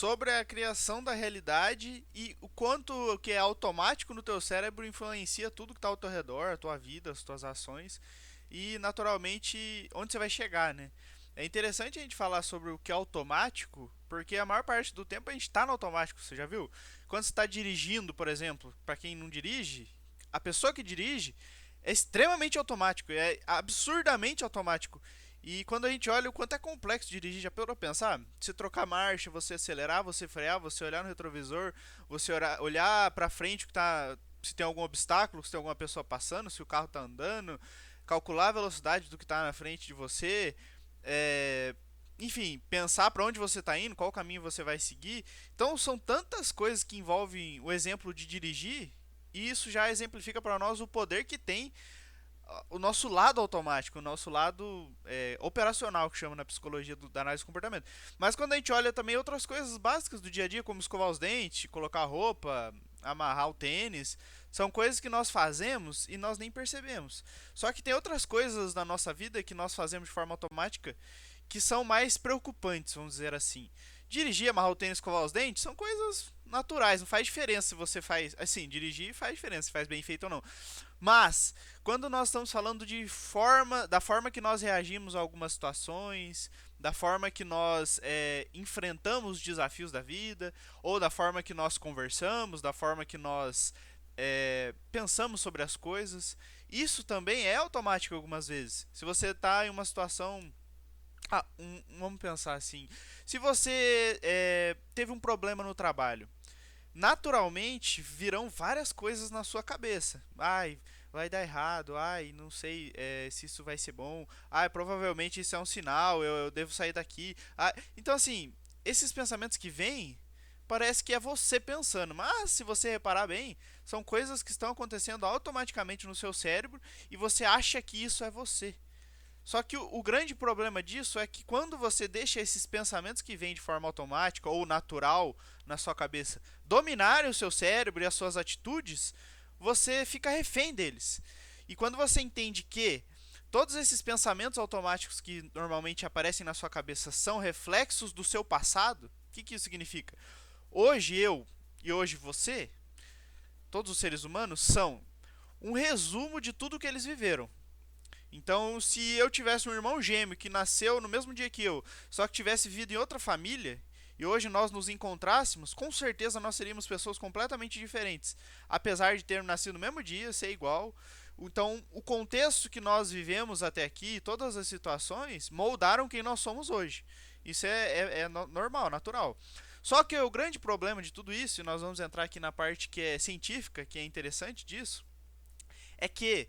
sobre a criação da realidade e o quanto o que é automático no teu cérebro influencia tudo que está ao teu redor, a tua vida, as tuas ações e naturalmente onde você vai chegar, né? É interessante a gente falar sobre o que é automático, porque a maior parte do tempo a gente está no automático, você já viu? Quando você está dirigindo, por exemplo, para quem não dirige, a pessoa que dirige é extremamente automático, é absurdamente automático. E quando a gente olha o quanto é complexo dirigir, já parou pra pensar? Você trocar marcha, você acelerar, você frear, você olhar no retrovisor, você olhar pra frente que tá, se tem algum obstáculo, se tem alguma pessoa passando, se o carro tá andando, calcular a velocidade do que tá na frente de você, é, enfim, pensar para onde você está indo, qual caminho você vai seguir. Então são tantas coisas que envolvem o exemplo de dirigir, e isso já exemplifica para nós o poder que tem o nosso lado automático, o nosso lado operacional, que chama na psicologia da análise do comportamento. Mas quando a gente olha também outras coisas básicas do dia a dia, como escovar os dentes, colocar roupa, amarrar o tênis, são coisas que nós fazemos e nós nem percebemos. Só que tem outras coisas na nossa vida que nós fazemos de forma automática que são mais preocupantes, vamos dizer assim. Dirigir, amarrar o tênis, escovar os dentes, são coisas naturais, não faz diferença se você faz. Assim, dirigir faz diferença se faz bem feito ou não. Mas, quando nós estamos falando da forma que nós reagimos a algumas situações, da forma que nós enfrentamos os desafios da vida, ou da forma que nós conversamos, da forma que nós pensamos sobre as coisas, isso também é automático algumas vezes. Se você está em uma situação. Vamos pensar assim. Se você teve um problema no trabalho, naturalmente virão várias coisas na sua cabeça. Ai, vai dar errado. Ai, não sei se isso vai ser bom. Ai, provavelmente isso é um sinal. Eu devo sair daqui. Ai, então, assim, esses pensamentos que vêm, parece que é você pensando. Mas, se você reparar bem, são coisas que estão acontecendo automaticamente no seu cérebro e você acha que isso é você. Só que o grande problema disso é que quando você deixa esses pensamentos que vêm de forma automática ou natural na sua cabeça dominarem o seu cérebro e as suas atitudes, você fica refém deles. E quando você entende que todos esses pensamentos automáticos que normalmente aparecem na sua cabeça são reflexos do seu passado, o que isso significa? Hoje eu e hoje você, todos os seres humanos, são um resumo de tudo que eles viveram. Então, se eu tivesse um irmão gêmeo que nasceu no mesmo dia que eu, só que tivesse vivido em outra família, e hoje nós nos encontrássemos, com certeza nós seríamos pessoas completamente diferentes. Apesar de termos nascido no mesmo dia, ser igual. Então, o contexto que nós vivemos até aqui, todas as situações, moldaram quem nós somos hoje. Isso é normal, natural. Só que o grande problema de tudo isso, e nós vamos entrar aqui na parte que é científica, que é interessante disso, é que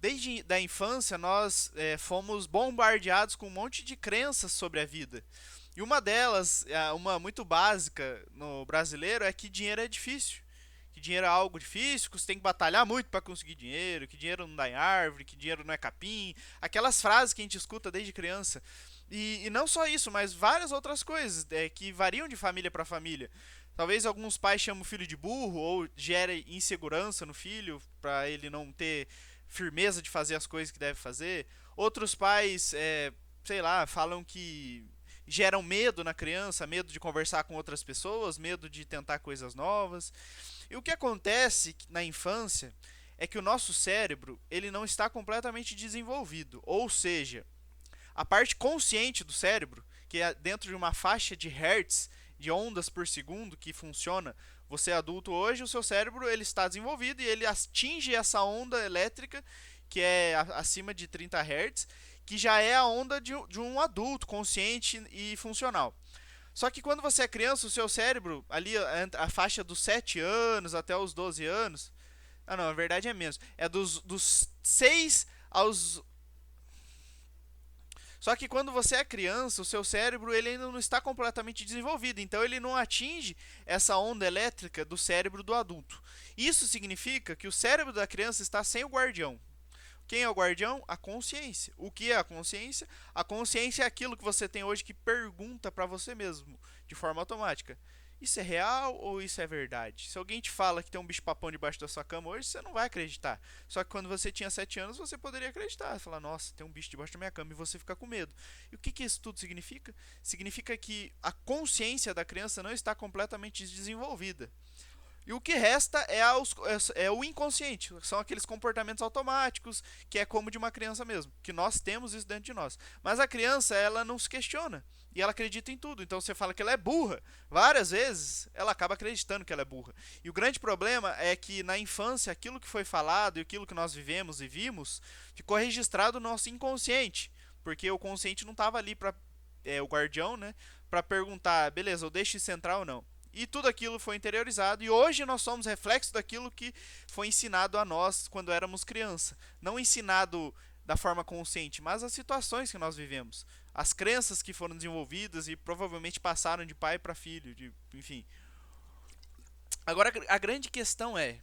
desde da infância nós fomos bombardeados com um monte de crenças sobre a vida. E uma delas, uma muito básica no brasileiro, é que dinheiro é difícil. Que dinheiro é algo difícil, que você tem que batalhar muito para conseguir dinheiro, que dinheiro não dá em árvore, que dinheiro não é capim. Aquelas frases que a gente escuta desde criança. E não só isso, mas várias outras coisas que variam de família para família. Talvez alguns pais chamem o filho de burro ou gerem insegurança no filho para ele não ter firmeza de fazer as coisas que deve fazer. Outros pais, sei lá, falam que geram medo na criança, medo de conversar com outras pessoas, medo de tentar coisas novas. E o que acontece na infância é que o nosso cérebro ele não está completamente desenvolvido, ou seja, a parte consciente do cérebro, que é dentro de uma faixa de hertz, de ondas por segundo que funciona. Você é adulto hoje, o seu cérebro ele está desenvolvido e ele atinge essa onda elétrica que é acima de 30 Hz, que já é a onda de um adulto consciente e funcional. Só que quando você é criança, o seu cérebro, ali a faixa dos 7 anos até os 12 anos. Ah, não, a verdade é menos. É dos 6 aos. Só que quando você é criança, o seu cérebro ele ainda não está completamente desenvolvido, então ele não atinge essa onda elétrica do cérebro do adulto. Isso significa que o cérebro da criança está sem o guardião. Quem é o guardião? A consciência. O que é a consciência? A consciência é aquilo que você tem hoje que pergunta para você mesmo, de forma automática. isso é real ou isso é verdade? Se alguém te fala que tem um bicho-papão debaixo da sua cama hoje, você não vai acreditar. Só que quando você tinha 7 anos, você poderia acreditar. Falar, nossa, tem um bicho debaixo da minha cama e você fica com medo. E o que isso tudo significa? Significa que a consciência da criança não está completamente desenvolvida. E o que resta é o inconsciente, são aqueles comportamentos automáticos, que é como de uma criança mesmo, que nós temos isso dentro de nós. Mas a criança, ela não se questiona, e ela acredita em tudo. Então você fala que ela é burra, várias vezes ela acaba acreditando que ela é burra. E o grande problema é que na infância, aquilo que foi falado e aquilo que nós vivemos e vimos, ficou registrado no nosso inconsciente, porque o consciente não estava ali para o guardião, né, para perguntar, beleza, eu deixo isso entrar ou não. E tudo aquilo foi interiorizado e hoje nós somos reflexo daquilo que foi ensinado a nós quando éramos criança. Não ensinado da forma consciente, mas as situações que nós vivemos, as crenças que foram desenvolvidas e provavelmente passaram de pai para filho, enfim. Agora a grande questão é,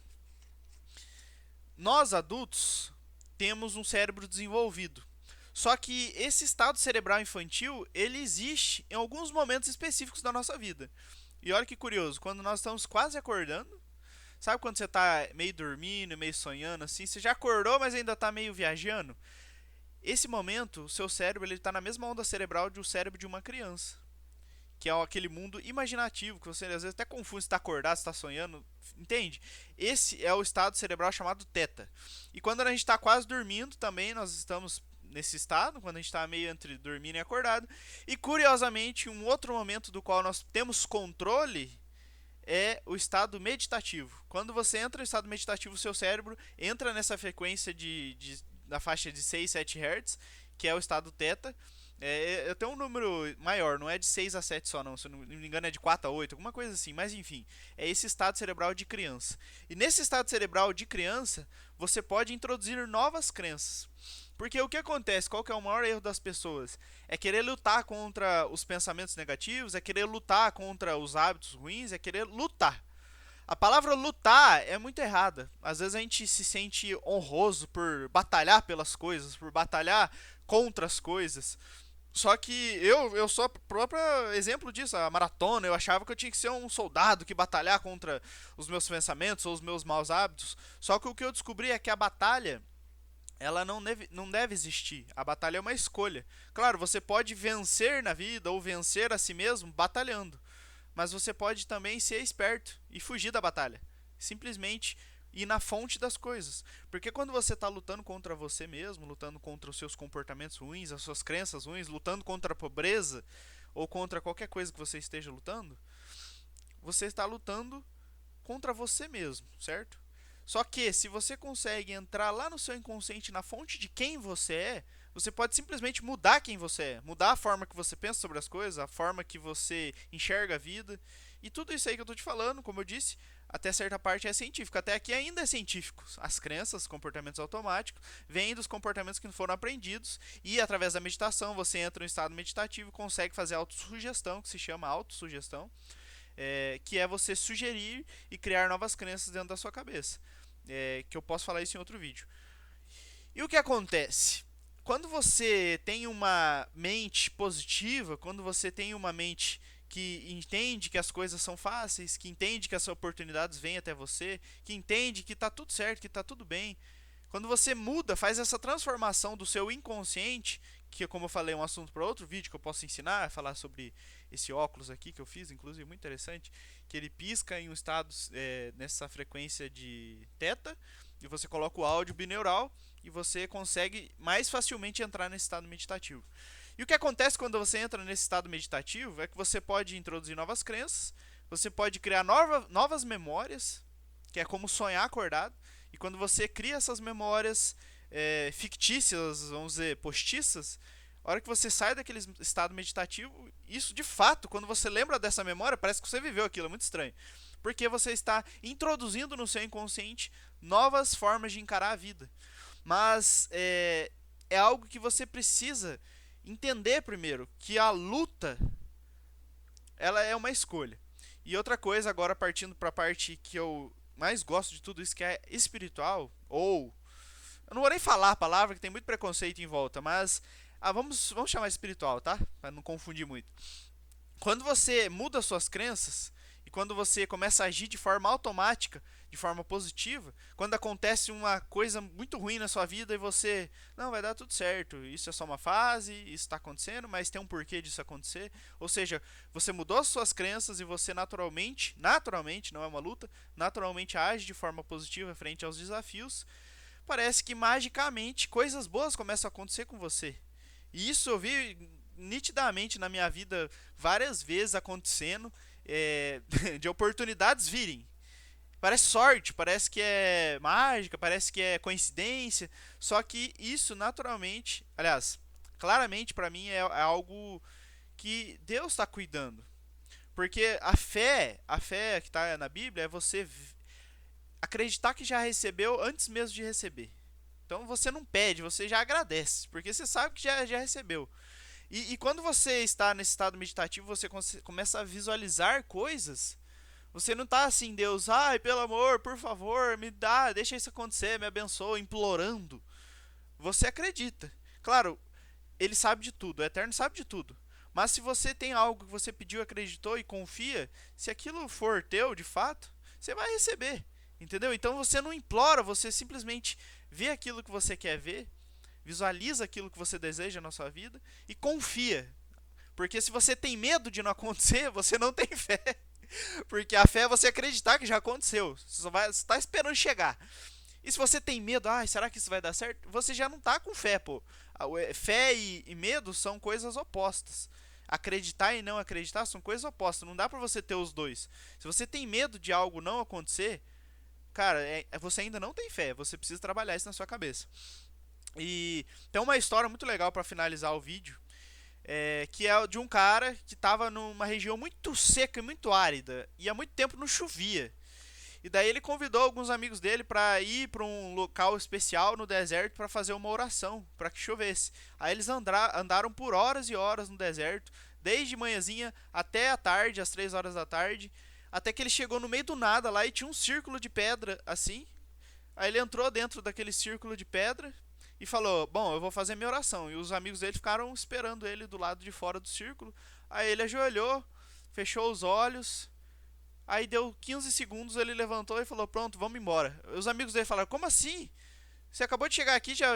nós adultos temos um cérebro desenvolvido. Só que esse estado cerebral infantil, ele existe em alguns momentos específicos da nossa vida. E olha que curioso, quando nós estamos quase acordando, sabe quando você está meio dormindo, meio sonhando assim, você já acordou, mas ainda está meio viajando? Esse momento, o seu cérebro ele está na mesma onda cerebral do cérebro de uma criança, que é aquele mundo imaginativo, que você às vezes até confunde se está acordado, se está sonhando, entende? Esse é o estado cerebral chamado teta. E quando a gente está quase dormindo também, nós estamos nesse estado, quando a gente está meio entre dormindo e acordado. E curiosamente, um outro momento do qual nós temos controle é o estado meditativo. Quando você entra no estado meditativo, o seu cérebro entra nessa frequência da faixa de 6, 7 Hz, que é o estado teta. Eu tenho um número maior, não é de 6 a 7 só não, se eu não me engano é de 4 a 8, alguma coisa assim, mas enfim, é esse estado cerebral de criança. E nesse estado cerebral de criança, você pode introduzir novas crenças. Porque o que acontece, qual que é o maior erro das pessoas? É querer lutar contra os pensamentos negativos, é querer lutar contra os hábitos ruins, é querer lutar. A palavra lutar é muito errada. Às vezes a gente se sente honroso por batalhar pelas coisas, por batalhar contra as coisas. Só que eu sou o próprio exemplo disso. A maratona, eu achava que eu tinha que ser um soldado que batalhar contra os meus pensamentos ou os meus maus hábitos. Só que o que eu descobri é que a batalha ela não deve existir. A batalha é uma escolha. Claro, você pode vencer na vida ou vencer a si mesmo batalhando. Mas você pode também ser esperto e fugir da batalha. Simplesmente ir na fonte das coisas. Porque quando você está lutando contra você mesmo, lutando contra os seus comportamentos ruins, as suas crenças ruins, lutando contra a pobreza ou contra qualquer coisa que você esteja lutando, você está lutando contra você mesmo, certo? Só que se você consegue entrar lá no seu inconsciente, na fonte de quem você é, você pode simplesmente mudar quem você é, mudar a forma que você pensa sobre as coisas, a forma que você enxerga a vida. E tudo isso aí que eu estou te falando, como eu disse, até certa parte é científico. Até aqui ainda é científico. As crenças, comportamentos automáticos, vêm dos comportamentos que foram aprendidos e através da meditação você entra em um estado meditativo e consegue fazer autossugestão, que se chama autossugestão, que é você sugerir e criar novas crenças dentro da sua cabeça. Que eu posso falar isso em outro vídeo. E o que acontece? Quando você tem uma mente positiva, quando você tem uma mente que entende que as coisas são fáceis, que entende que as oportunidades vêm até você, que entende que está tudo certo, que está tudo bem, quando você muda, faz essa transformação do seu inconsciente, que como eu falei, é um assunto para outro vídeo que eu posso ensinar, falar sobre esse óculos aqui que eu fiz, inclusive muito interessante, que ele pisca em um estado nessa frequência de teta, e você coloca o áudio bineural e você consegue mais facilmente entrar nesse estado meditativo. E o que acontece quando você entra nesse estado meditativo é que você pode introduzir novas crenças, você pode criar novas memórias, que é como sonhar acordado, e quando você cria essas memórias fictícias, vamos dizer, postiças, a hora que você sai daquele estado meditativo, isso de fato, quando você lembra dessa memória, parece que você viveu aquilo, é muito estranho. Porque você está introduzindo no seu inconsciente novas formas de encarar a vida. Mas é algo que você precisa entender primeiro, que a luta ela é uma escolha. E outra coisa, agora partindo para a parte que eu mais gosto de tudo isso, que é espiritual, ou eu não vou nem falar a palavra, que tem muito preconceito em volta, mas vamos chamar de espiritual, tá? Para não confundir muito. Quando você muda suas crenças, e quando você começa a agir de forma automática, de forma positiva, quando acontece uma coisa muito ruim na sua vida e você, não, vai dar tudo certo, isso é só uma fase, isso está acontecendo, mas tem um porquê disso acontecer. Ou seja, você mudou as suas crenças e você naturalmente, não é uma luta, naturalmente age de forma positiva frente aos desafios. Parece que magicamente coisas boas começam a acontecer com você. E isso eu vi nitidamente na minha vida várias vezes acontecendo, de oportunidades virem. Parece sorte, parece que é mágica, parece que é coincidência, só que isso naturalmente, aliás, claramente para mim é algo que Deus está cuidando. Porque a fé que está na Bíblia é você acreditar que já recebeu antes mesmo de receber. Então você não pede, você já agradece, porque você sabe que já recebeu. E quando você está nesse estado meditativo, você começa a visualizar coisas. Você não está assim, Deus, ai, pelo amor, por favor, me dá, deixa isso acontecer, me abençoa, implorando. Você acredita. Claro, ele sabe de tudo, o Eterno sabe de tudo. Mas se você tem algo que você pediu, acreditou e confia, se aquilo for teu, de fato, você vai receber. Entendeu? Então você não implora, você simplesmente vê aquilo que você quer ver, visualiza aquilo que você deseja na sua vida e confia. Porque se você tem medo de não acontecer, você não tem fé. Porque a fé é você acreditar que já aconteceu. Você só está esperando chegar. E se você tem medo, será que isso vai dar certo? Você já não está com fé, pô. Fé e medo são coisas opostas. Acreditar e não acreditar são coisas opostas. Não dá pra você ter os dois. Se você tem medo de algo não acontecer, cara, você ainda não tem fé. Você precisa trabalhar isso na sua cabeça. E tem uma história muito legal para finalizar o vídeo, que é de um cara que estava numa região muito seca e muito árida, e há muito tempo não chovia. E daí ele convidou alguns amigos dele para ir para um local especial no deserto para fazer uma oração, para que chovesse. Aí eles andaram por horas e horas no deserto, desde manhãzinha até a tarde, às 3 horas da tarde, até que ele chegou no meio do nada lá e tinha um círculo de pedra assim. Aí ele entrou dentro daquele círculo de pedra e falou: bom, eu vou fazer minha oração. E os amigos dele ficaram esperando ele do lado de fora do círculo. Aí ele ajoelhou, fechou os olhos. Aí deu 15 segundos, ele levantou e falou: pronto, vamos embora. Os amigos dele falaram: como assim? Você acabou de chegar aqui, já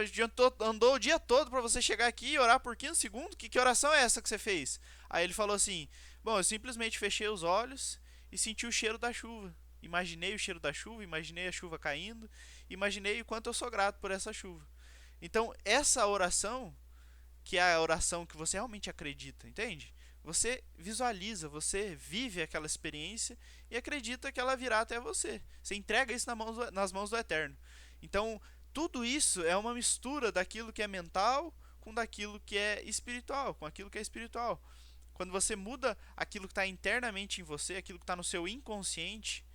andou o dia todo para você chegar aqui e orar por 15 segundos? Que oração é essa que você fez? Aí ele falou assim: bom, eu simplesmente fechei os olhos e senti o cheiro da chuva. Imaginei o cheiro da chuva, imaginei a chuva caindo, imaginei o quanto eu sou grato por essa chuva. Então, essa oração, que é a oração que você realmente acredita, entende? Você visualiza, você vive aquela experiência e acredita que ela virá até você. Você entrega isso nas mãos do Eterno. Então, tudo isso é uma mistura daquilo que é mental com daquilo que é espiritual, com aquilo que é espiritual. Quando você muda aquilo que está internamente em você, aquilo que está no seu inconsciente,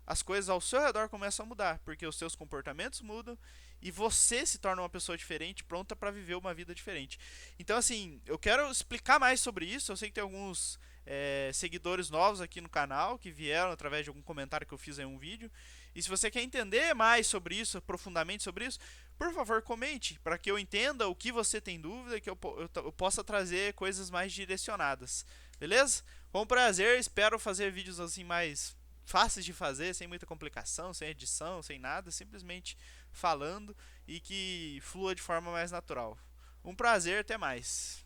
as coisas ao seu redor começam a mudar, porque os seus comportamentos mudam e você se torna uma pessoa diferente, pronta para viver uma vida diferente. Então, assim, eu quero explicar mais sobre isso. Eu sei que tem alguns seguidores novos aqui no canal que vieram através de algum comentário que eu fiz em um vídeo. E se você quer entender mais sobre isso, profundamente sobre isso, por favor, comente para que eu entenda o que você tem dúvida e que eu possa trazer coisas mais direcionadas. Beleza? Foi um prazer, espero fazer vídeos assim mais fáceis de fazer, sem muita complicação, sem edição, sem nada, simplesmente falando e que flua de forma mais natural. Um prazer, até mais.